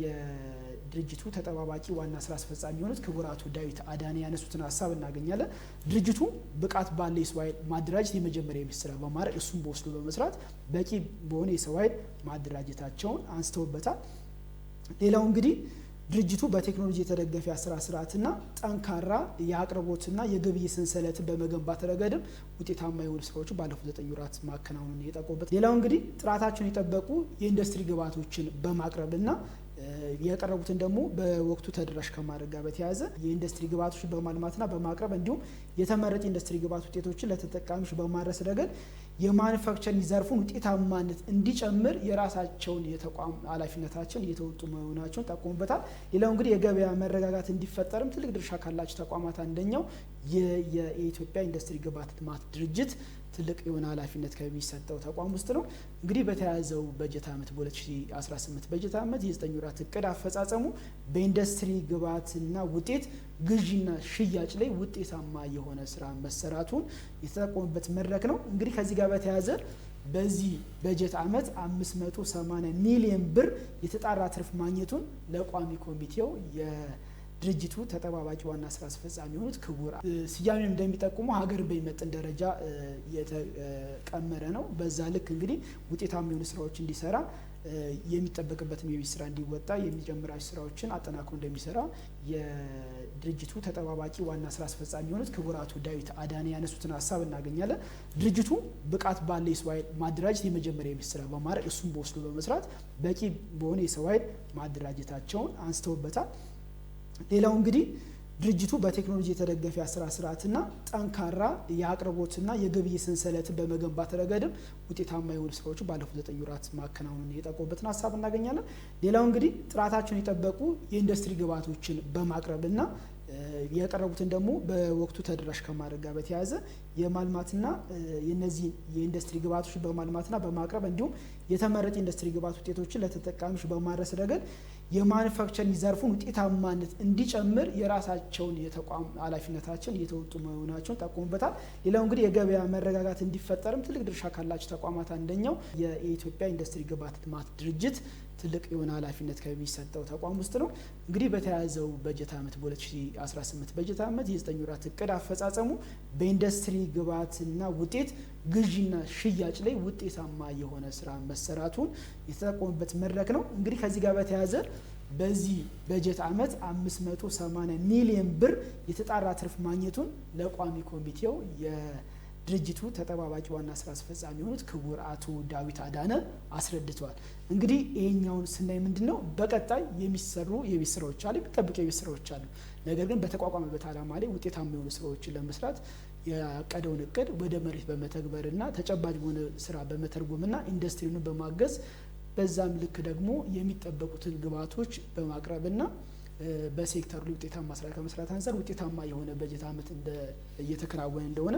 የድርጅቱ ተጠባባቂ ዋና ስራ አስፈጻሚ የሆኑት ክቡር አቶ ዳዊት አዳኔ ያነሱትን ሀሳብ እናገኛለን። ድርጅቱ ብቃት ባለ የሰው ኃይል ማደራጀት የመጀመሪያ የቤት ስራ በማድረግ እሱም በወስዶ በመስራት በቂ በሆነ የሰው ኃይል ማደራጀታቸውን አንስተውበታል። ሌላው እንግዲህ ድርጅቱ በቴክኖሎጂ የተደገፈ የአሰራር ስርዓትና ጠንካራ የአቅርቦትና የግብይት ሰንሰለትን በመገንባት ረገድም ውጤታማ የሆኑ ስራዎችን ባለፉት 9 ወራት ማከናወኑን የጠቆሙበት። ሌላው እንግዲህ ጥራታቸውን የጠበቁ የኢንዱስትሪ ግብዓቶችን በማቅረብና ያቀረቡትን ደግሞ በወቅቱ ተደራሽ ከማድረግ ጋር በተያያዘ የኢንዱስትሪ ግብዓቶችን በማልማትና በማቅረብ እንዲሁም የተመረጡ ኢንዱስትሪ ግብዓት ውጤቶችን ለተጠቃሚዎች በማድረስ ረገድ የማኑፋክቸሪንግ ዘርፉን ውጤታማነት እንዲጨምር የራሳቸውን የተቋም ኃላፊነታቸውን እየተወጡ መሆናቸውን ጠቁሙበታል። ሌላው እንግዲህ የገበያ መረጋጋት እንዲፈጠርም ትልቅ ድርሻ ካላቸው ተቋማት አንደኛው የኢትዮጵያ ኢንዱስትሪ ግብዓት ልማት ድርጅት ትልቅ የሆነ ኃላፊነት ከሚሰጠው ተቋም ውስጥ ነው። እንግዲህ በተያዘው በጀት ዓመት በ2018 በጀት ዓመት የ9 ወራት እቅድ አፈጻጸሙ በኢንዱስትሪ ግብዓትና ውጤት ግዢና ሽያጭ ላይ ውጤታማ የሆነ ስራ መሰራቱን የተጠቆመበት መድረክ ነው። እንግዲህ ከዚህ ጋር በተያያዘ በዚህ በጀት ዓመት 580 ሚሊዮን ብር የተጣራ ትርፍ ማግኘቱን ለቋሚ ኮሚቴው ድርጅቱ ተጠባባቂ ዋና ስራ አስፈጻሚ የሆኑት ክቡር ስያሜም እንደሚጠቁመው ሀገር በሚመጥን ደረጃ የተቀመረ ነው። በዛ ልክ እንግዲህ ውጤታማ የሆኑ ስራዎች እንዲሰራ የሚጠበቅበትን የቤት ስራ እንዲወጣ የሚጀምራቸው ስራዎችን አጠናክሮ እንደሚሰራ የድርጅቱ ተጠባባቂ ዋና ስራ አስፈጻሚ የሆኑት ክቡር አቶ ዳዊት አዳኔ ያነሱትን ሀሳብ እናገኛለን። ድርጅቱ ብቃት ባለ የሰው ኃይል ማደራጀት የመጀመሪያ የቤት ስራ በማድረግ እሱም በወስዶ በመስራት በቂ በሆነ የሰው ኃይል ማደራጀታቸውን አንስተውበታል። ሌላው እንግዲህ ድርጅቱ በቴክኖሎጂ የተደገፈ የአሰራር ስርዓትና ጠንካራ የአቅርቦትና የግብይት ሰንሰለትን በመገንባት ረገድም ውጤታማ የሆኑ ስራዎችን ባለፉት 9 ወራት ማከናወኑን የጠቆሙበትን ሀሳብ እናገኛለን። ሌላው እንግዲህ ጥራታቸውን የጠበቁ የኢንዱስትሪ ግብዓቶችን በማቅረብና ያቀረቡትን ደግሞ በወቅቱ ተደራሽ ከማድረግ ጋር በተያያዘ የማልማትና የነዚህ የኢንዱስትሪ ግብዓቶች በማልማትና በማቅረብ እንዲሁም የተመረጡ ኢንዱስትሪ ግብዓት ውጤቶችን ለተጠቃሚዎች በማድረስ ረገድ የማኑፋክቸሪንግ ዘርፉን ውጤታማነት እንዲጨምር የራሳቸውን የተቋም ኃላፊነታቸውን እየተወጡ መሆናቸውን ጠቁሙበታል። ሌላው እንግዲህ የገበያ መረጋጋት እንዲፈጠርም ትልቅ ድርሻ ካላቸው ተቋማት አንደኛው የኢትዮጵያ ኢንዱስትሪ ግብዓት ልማት ድርጅት ትልቅ የሆነ ኃላፊነት ከሚሰጠው ተቋም ውስጥ ነው። እንግዲህ በተያያዘው በጀት ዓመት በ2018 በጀት ዓመት የ9 ወራት እቅድ አፈጻጸሙ በኢንዱስትሪ ግብዓትና ውጤት ግዢና ሽያጭ ላይ ውጤታማ የሆነ ስራ መሰራቱን የተጠቆሙበት መድረክ ነው። እንግዲህ ከዚህ ጋር በተያያዘ በዚህ በጀት ዓመት 580 ሚሊዮን ብር የተጣራ ትርፍ ማግኘቱን ለቋሚ ኮሚቴው የድርጅቱ ተጠባባቂ ዋና ስራ አስፈጻሚ የሆኑት ክቡር አቶ ዳዊት አዳነ አስረድተዋል። እንግዲህ ይሄኛውን ስናይ ምንድነው በቀጣይ የሚሰሩ የቤት ስራዎች አሉ፣ የሚጠብቁ የቤት ስራዎች አሉ። ነገር ግን በተቋቋመበት ዓላማ ላይ ውጤታማ የሆኑ ስራዎችን ለመስራት ያቀደውን እቅድ ወደ መሬት በመተግበርና ተጨባጭ በሆነ ስራ በመተርጎምና ኢንዱስትሪውን በማገዝ በዛም ልክ ደግሞ የሚጠበቁትን ግብዓቶች በማቅረብና በሴክተሩ ላይ ውጤታማ ስራ ከመስራት አንፃር ውጤታማ የሆነ በጀት ዓመት እየተከናወነ እንደሆነ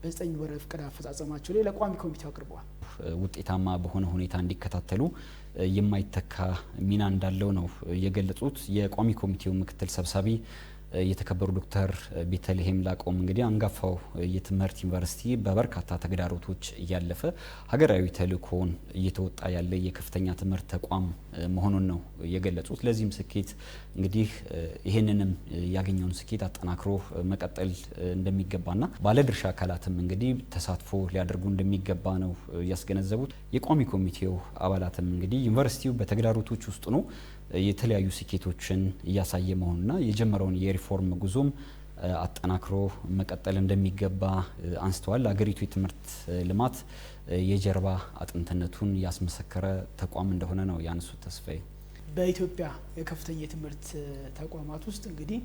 በ9 ወር እቅድ አፈጻጸማቸው ላይ ለቋሚ ኮሚቴው አቅርበዋል። ውጤታማ በሆነ ሁኔታ እንዲከታተሉ የማይተካ ሚና እንዳለው ነው የገለጹት። የቋሚ ኮሚቴው ምክትል ሰብሳቢ የተከበሩ ዶክተር ቤተልሔም ላቀውም እንግዲህ አንጋፋው የትምህርት ዩኒቨርሲቲ በበርካታ ተግዳሮቶች እያለፈ ሀገራዊ ተልእኮውን እየተወጣ ያለ የከፍተኛ ትምህርት ተቋም መሆኑን ነው የገለጹት። ለዚህም ስኬት እንግዲህ ይህንንም ያገኘውን ስኬት አጠናክሮ መቀጠል እንደሚገባና ባለድርሻ አካላትም እንግዲህ ተሳትፎ ሊያደርጉ እንደሚገባ ነው ያስገነዘቡት። የቋሚ ኮሚቴው አባላትም እንግዲህ ዩኒቨርሲቲው በተግዳሮቶች ውስጥ ነው የተለያዩ ስኬቶችን እያሳየ መሆኑና የጀመረውን የሪፎርም ጉዞም አጠናክሮ መቀጠል እንደሚገባ አንስተዋል። ሀገሪቱ የትምህርት ልማት የጀርባ አጥንትነቱን ያስመሰከረ ተቋም እንደሆነ ነው ያነሱት። ተስፋዬ በኢትዮጵያ የከፍተኛ የትምህርት ተቋማት ውስጥ እንግዲህ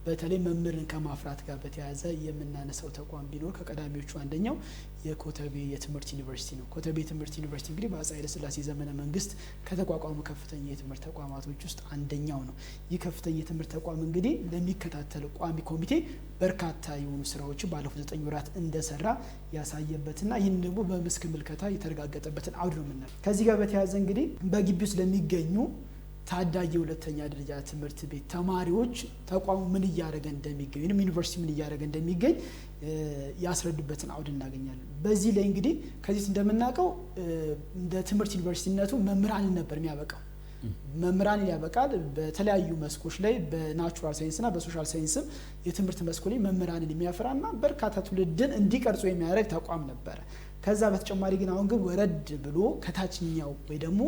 በተለይ መምህርን ከማፍራት ጋር በተያያዘ የምናነሳው ተቋም ቢኖር ከቀዳሚዎቹ አንደኛው የኮተቤ የትምህርት ዩኒቨርሲቲ ነው። ኮተቤ የትምህርት ዩኒቨርሲቲ እንግዲህ በአፄ ኃይለ ሥላሴ ዘመነ መንግስት ከተቋቋሙ ከፍተኛ የትምህርት ተቋማቶች ውስጥ አንደኛው ነው። ይህ ከፍተኛ የትምህርት ተቋም እንግዲህ ለሚከታተል ቋሚ ኮሚቴ በርካታ የሆኑ ስራዎችን ባለፉት 9 ወራት እንደሰራ ያሳየበትና ይህን ደግሞ በመስክ ምልከታ የተረጋገጠበትን አውድ ነው የምናየው። ከዚህ ጋር በተያያዘ እንግዲህ በግቢ ውስጥ ለሚገኙ ታዳጊ ሁለተኛ ደረጃ ትምህርት ቤት ተማሪዎች ተቋሙ ምን እያደረገ እንደሚገኝ ወይም ዩኒቨርሲቲ ምን እያደረገ እንደሚገኝ ያስረዱበትን አውድ እናገኛለን። በዚህ ላይ እንግዲህ ከዚህ እንደምናውቀው እንደ ትምህርት ዩኒቨርሲቲነቱ መምህራንን ነበር የሚያበቃው። መምህራንን ያበቃል። በተለያዩ መስኮች ላይ በናቹራል ሳይንስና በሶሻል ሳይንስም የትምህርት መስኮች ላይ መምህራንን የሚያፈራና በርካታ ትውልድን እንዲቀርጹ የሚያደርግ ተቋም ነበረ። ከዛ በተጨማሪ ግን አሁን ግን ወረድ ብሎ ከታችኛው ወይ ደግሞ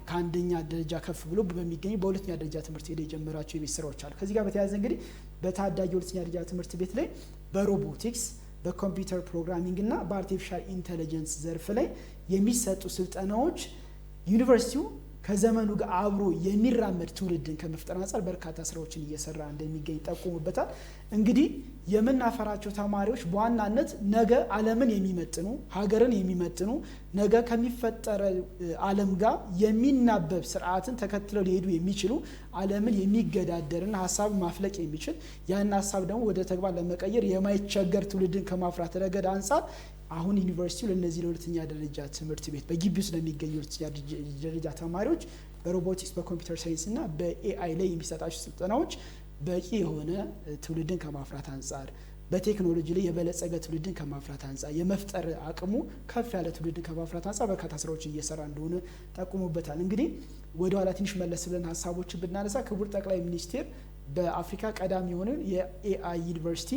ከአንደኛ ደረጃ ከፍ ብሎ በሚገኙ በሁለተኛ ደረጃ ትምህርት ቤት የጀመራቸው የቤት ስራዎች አሉ። ከዚህ ጋር በተያያዘ እንግዲህ በታዳጊ ሁለተኛ ደረጃ ትምህርት ቤት ላይ በሮቦቲክስ፣ በኮምፒውተር ፕሮግራሚንግ እና በአርቲፊሻል ኢንተለጀንስ ዘርፍ ላይ የሚሰጡ ስልጠናዎች ዩኒቨርሲቲው ከዘመኑ ጋር አብሮ የሚራመድ ትውልድን ከመፍጠር አንጻር በርካታ ስራዎችን እየሰራ እንደሚገኝ ጠቁሙበታል። እንግዲህ የምናፈራቸው ተማሪዎች በዋናነት ነገ ዓለምን የሚመጥኑ ሀገርን የሚመጥኑ ነገ ከሚፈጠረ ዓለም ጋር የሚናበብ ስርዓትን ተከትለው ሊሄዱ የሚችሉ ዓለምን የሚገዳደርና ሀሳብ ማፍለቅ የሚችል ያን ሀሳብ ደግሞ ወደ ተግባር ለመቀየር የማይቸገር ትውልድን ከማፍራት ረገድ አንጻር አሁን ዩኒቨርሲቲው ለነዚህ ለሁለተኛ ደረጃ ትምህርት ቤት በግቢ ውስጥ ለሚገኙ ሁለተኛ ደረጃ ተማሪዎች በሮቦቲክስ፣ በኮምፒውተር ሳይንስ እና በኤአይ ላይ የሚሰጣቸው ስልጠናዎች በቂ የሆነ ትውልድን ከማፍራት አንጻር በቴክኖሎጂ ላይ የበለጸገ ትውልድን ከማፍራት አንጻር የመፍጠር አቅሙ ከፍ ያለ ትውልድን ከማፍራት አንጻር በርካታ ስራዎች እየሰራ እንደሆነ ጠቁሙበታል። እንግዲህ ወደ ኋላ ትንሽ መለስ ብለን ሀሳቦችን ብናነሳ ክቡር ጠቅላይ ሚኒስቴር በአፍሪካ ቀዳሚ የሆነ የኤአይ ዩኒቨርሲቲ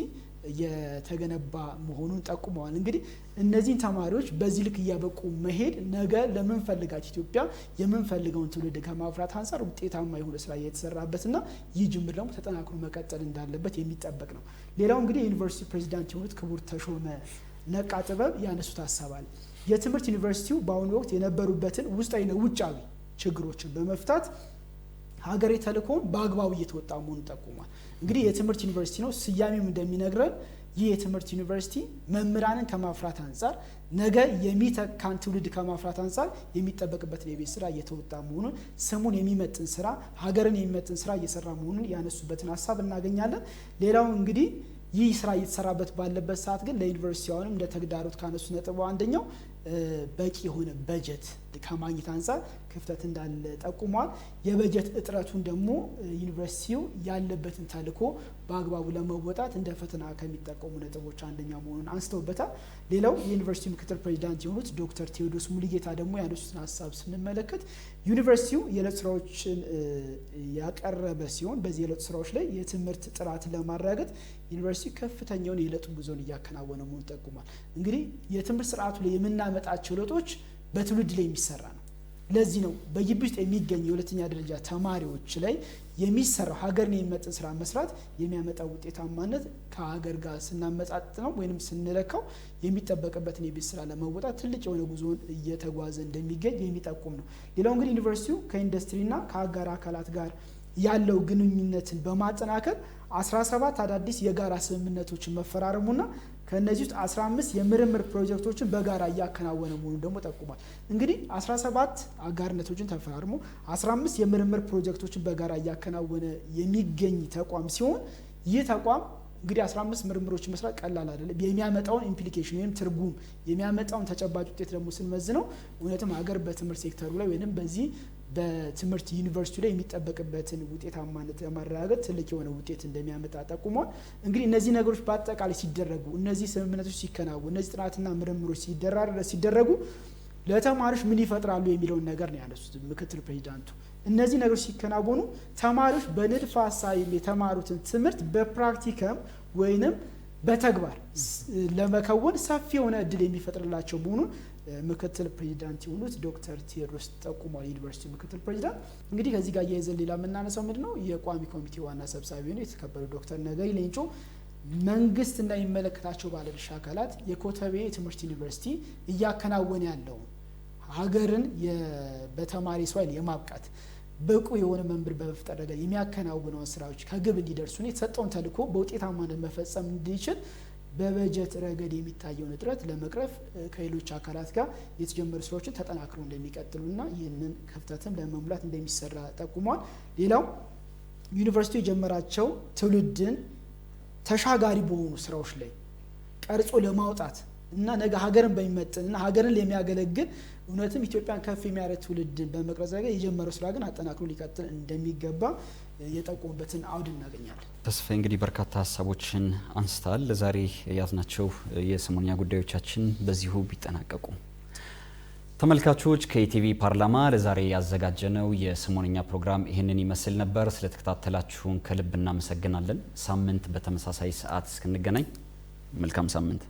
የተገነባ መሆኑን ጠቁመዋል። እንግዲህ እነዚህን ተማሪዎች በዚህ ልክ እያበቁ መሄድ ነገ ለምንፈልጋት ኢትዮጵያ የምንፈልገውን ትውልድ ከማፍራት አንጻር ውጤታማ የሆነ ስራ እየተሰራበትና ይህ ጅምር ደግሞ ተጠናክሮ መቀጠል እንዳለበት የሚጠበቅ ነው። ሌላው እንግዲህ የዩኒቨርሲቲ ፕሬዚዳንት የሆኑት ክቡር ተሾመ ነቃ ጥበብ ያነሱት ሀሳብ አለ። የትምህርት ዩኒቨርሲቲው በአሁኑ ወቅት የነበሩበትን ውስጣዊና ውጫዊ ችግሮችን በመፍታት ሀገሬ ተልእኮውን በአግባቡ እየተወጣ መሆኑን ጠቁሟል። እንግዲህ የትምህርት ዩኒቨርሲቲ ነው፣ ስያሜም እንደሚነግረን ይህ የትምህርት ዩኒቨርሲቲ መምህራንን ከማፍራት አንጻር ነገ የሚተካን ትውልድ ከማፍራት አንጻር የሚጠበቅበትን የቤት ስራ እየተወጣ መሆኑን ስሙን የሚመጥን ስራ ሀገርን የሚመጥን ስራ እየሰራ መሆኑን ያነሱበትን ሀሳብ እናገኛለን። ሌላው እንግዲህ ይህ ስራ እየተሰራበት ባለበት ሰዓት ግን ለዩኒቨርሲቲው አሁንም እንደ ተግዳሮት ካነሱ ነጥብ አንደኛው በቂ የሆነ በጀት ከማግኘት አንጻር ክፍተት እንዳለ ጠቁሟል። የበጀት እጥረቱን ደግሞ ዩኒቨርሲቲው ያለበትን ተልዕኮ በአግባቡ ለመወጣት እንደ ፈተና ከሚጠቀሙ ነጥቦች አንደኛው መሆኑን አንስተውበታል። ሌላው የዩኒቨርሲቲው ምክትል ፕሬዚዳንት የሆኑት ዶክተር ቴዎድሮስ ሙሉጌታ ደግሞ ያነሱትን ሀሳብ ስንመለከት ዩኒቨርሲቲው የዕለት ስራዎችን ያቀረበ ሲሆን በዚህ የዕለት ስራዎች ላይ የትምህርት ጥራትን ለማረጋገጥ ዩኒቨርሲቲው ከፍተኛውን የዕለት ጉዞን እያከናወነ መሆኑን ጠቁሟል። እንግዲህ የትምህርት ስርዓቱ ላይ የምናመጣቸው ለውጦች በትውልድ ላይ የሚሰራ ነው። ለዚህ ነው በግቢ ውስጥ የሚገኙ የሁለተኛ ደረጃ ተማሪዎች ላይ የሚሰራው ሀገርን የሚመጥን ስራ መስራት የሚያመጣው ውጤታማነት ከሀገር ጋር ስናመጣጥነው ወይንም ስንለካው የሚጠበቅበትን የቤት ስራ ለመወጣት ትልቅ የሆነ ጉዞን እየተጓዘ እንደሚገኝ የሚጠቁም ነው። ሌላው እንግዲህ ዩኒቨርሲቲው ከኢንዱስትሪና ከአጋር አካላት ጋር ያለው ግንኙነትን በማጠናከር 17 አዳዲስ የጋራ ስምምነቶችን መፈራረሙና ከነዚህ ውስጥ 15 የምርምር ፕሮጀክቶችን በጋራ እያከናወነ መሆኑን ደግሞ ጠቁሟል። እንግዲህ 17 አጋርነቶችን ተፈራርሞ 15 የምርምር ፕሮጀክቶችን በጋራ እያከናወነ የሚገኝ ተቋም ሲሆን ይህ ተቋም እንግዲህ 15 ምርምሮችን መስራት ቀላል አይደለም። የሚያመጣውን ኢምፕሊኬሽን ወይም ትርጉም የሚያመጣውን ተጨባጭ ውጤት ደግሞ ስንመዝነው እውነትም ሀገር በትምህርት ሴክተሩ ላይ ወይንም በዚህ በትምህርት ዩኒቨርሲቲ ላይ የሚጠበቅበትን ውጤታማነት ለማረጋገጥ ትልቅ የሆነ ውጤት እንደሚያመጣ ጠቁሟል። እንግዲህ እነዚህ ነገሮች በአጠቃላይ ሲደረጉ እነዚህ ስምምነቶች ሲከናወኑ እነዚህ ጥናትና ምርምሮች ሲደረጉ ለተማሪዎች ምን ይፈጥራሉ የሚለውን ነገር ነው ያነሱት ምክትል ፕሬዚዳንቱ። እነዚህ ነገሮች ሲከናወኑ ተማሪዎች በንድፈ ሀሳብ የተማሩትን ትምህርት በፕራክቲከም ወይንም በተግባር ለመከወን ሰፊ የሆነ እድል የሚፈጥርላቸው መሆኑን ምክትል ፕሬዚዳንት የሆኑት ዶክተር ቴዎድሮስ ጠቁሟል። ዩኒቨርሲቲ ምክትል ፕሬዚዳንት እንግዲህ ከዚህ ጋር እያይዘን ሌላ የምናነሳው ምንድነው የቋሚ ኮሚቴ ዋና ሰብሳቢ ሆነው የተከበሩ ዶክተር ነገሪ ሌንጮ መንግስትና የሚመለከታቸው ባለድርሻ አካላት የኮተቤ የትምህርት ዩኒቨርሲቲ እያከናወነ ያለው ሀገርን በተማሪ ሰው ኃይል የማብቃት ብቁ የሆነ መምህር በመፍጠር ረገድ የሚያከናውነውን ስራዎች ከግብ እንዲደርሱ የተሰጠውን ተልዕኮ በውጤታማነት መፈጸም እንዲችል በበጀት ረገድ የሚታየውን እጥረት ለመቅረፍ ከሌሎች አካላት ጋር የተጀመሩ ስራዎችን ተጠናክረው እንደሚቀጥሉና ይህንን ክፍተትም ለመሙላት እንደሚሰራ ጠቁሟል። ሌላው ዩኒቨርሲቲው የጀመራቸው ትውልድን ተሻጋሪ በሆኑ ስራዎች ላይ ቀርጾ ለማውጣት እና ነገ ሀገርን በሚመጥንና ሀገርን ለሚያገለግል እውነትም ኢትዮጵያን ከፍ የሚያደርግ ትውልድን በመቅረጽ ረገድ የጀመረው ስራ ግን አጠናክሮ ሊቀጥል እንደሚገባ የጠቆሙበትን አውድ እናገኛለን። ተስፋ እንግዲህ በርካታ ሀሳቦችን አንስታል። ለዛሬ ያዝናቸው የሰሞንኛ ጉዳዮቻችን በዚሁ ቢጠናቀቁ። ተመልካቾች ከኢቲቪ ፓርላማ ለዛሬ ያዘጋጀነው የሰሞንኛ ፕሮግራም ይህንን ይመስል ነበር። ስለተከታተላችሁን ከልብ እናመሰግናለን። ሳምንት በተመሳሳይ ሰዓት እስክንገናኝ መልካም ሳምንት።